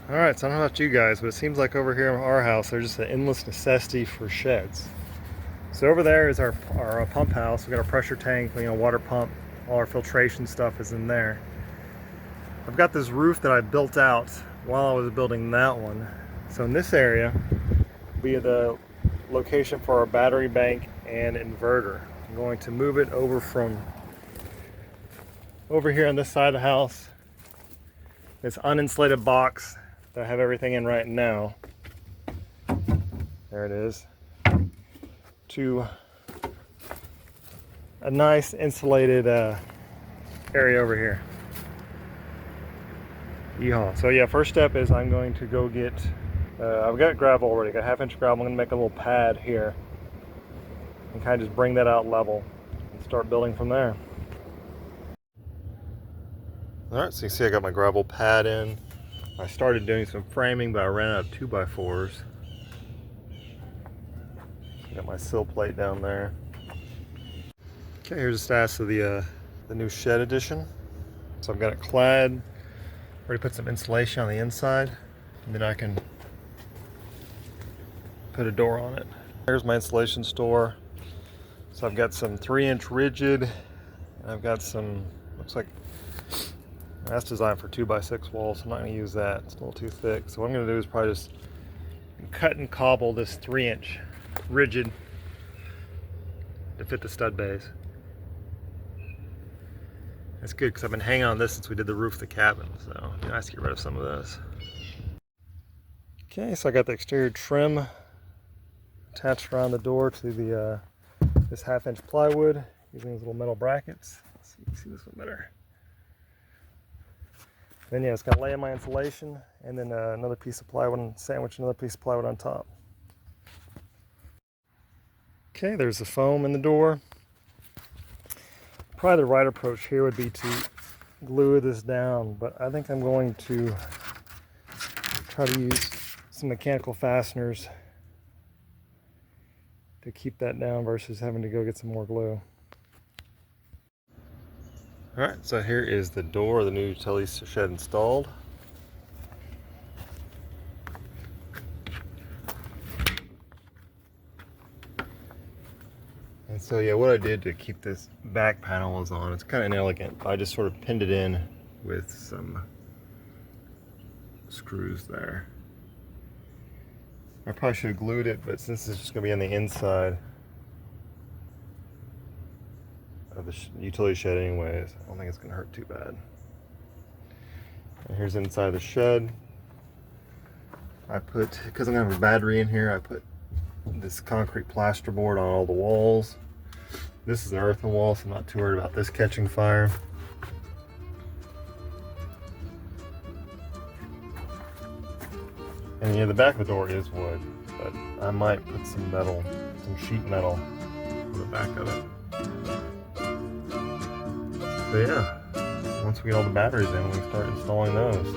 Alright, so I don't know about you guys, but it seems like over here in our house there's just an endless necessity for sheds. So over there is our pump house. We got our pressure tank, water pump, all our filtration stuff is in there. I've got this roof that I built out while I was building that one. So in this area will be the location for our battery bank and inverter. I'm going to move it over from over here on this side of the house, this uninsulated box that I have everything in right now. There it is. To a nice insulated area over here. Yeehaw. So yeah, first step is I'm going to go get, I've got gravel already, got 1/2 inch gravel. I'm going to make a little pad here and kind of just bring that out level and start building from there. Alright, so you can see I got my gravel pad in. I started doing some framing, but I ran out of 2x4s. Got my sill plate down there. Okay, here's the status of the new shed addition. So I've got it clad, already put some insulation on the inside, and then I can put a door on it. Here's my insulation store. So I've got some 3-inch rigid, and I've got some, looks like, that's designed for 2x6 walls, so I'm not going to use that. It's a little too thick. So what I'm going to do is probably just cut and cobble this 3-inch rigid to fit the stud bays. That's good because I've been hanging on this since we did the roof of the cabin, so it'd be nice to get rid of some of this. Okay, so I got the exterior trim attached around the door to the this 1/2 inch plywood using these little metal brackets. Let's see if you can see this one better. Then yeah, it's gonna lay in my insulation, and then another piece of plywood and sandwich another piece of plywood on top. Okay, there's the foam in the door. Probably the right approach here would be to glue this down, but I think I'm going to try to use some mechanical fasteners to keep that down versus having to go get some more glue. Alright, so here is the door of the new utility shed installed. And so yeah, what I did to keep this back panel is on, it's kind of inelegant. I just sort of pinned it in with some screws there. I probably should have glued it, but since it's just going to be on the inside of the utility shed anyways, I don't think it's going to hurt too bad. And here's inside the shed. I put, because I'm going to have a battery in here, I put this concrete plasterboard on all the walls. This is an earthen wall, so I'm not too worried about this catching fire. And yeah, the back of the door is wood, but I might put some metal, some sheet metal on the back of it. So yeah, once we get all the batteries in, we can start installing those.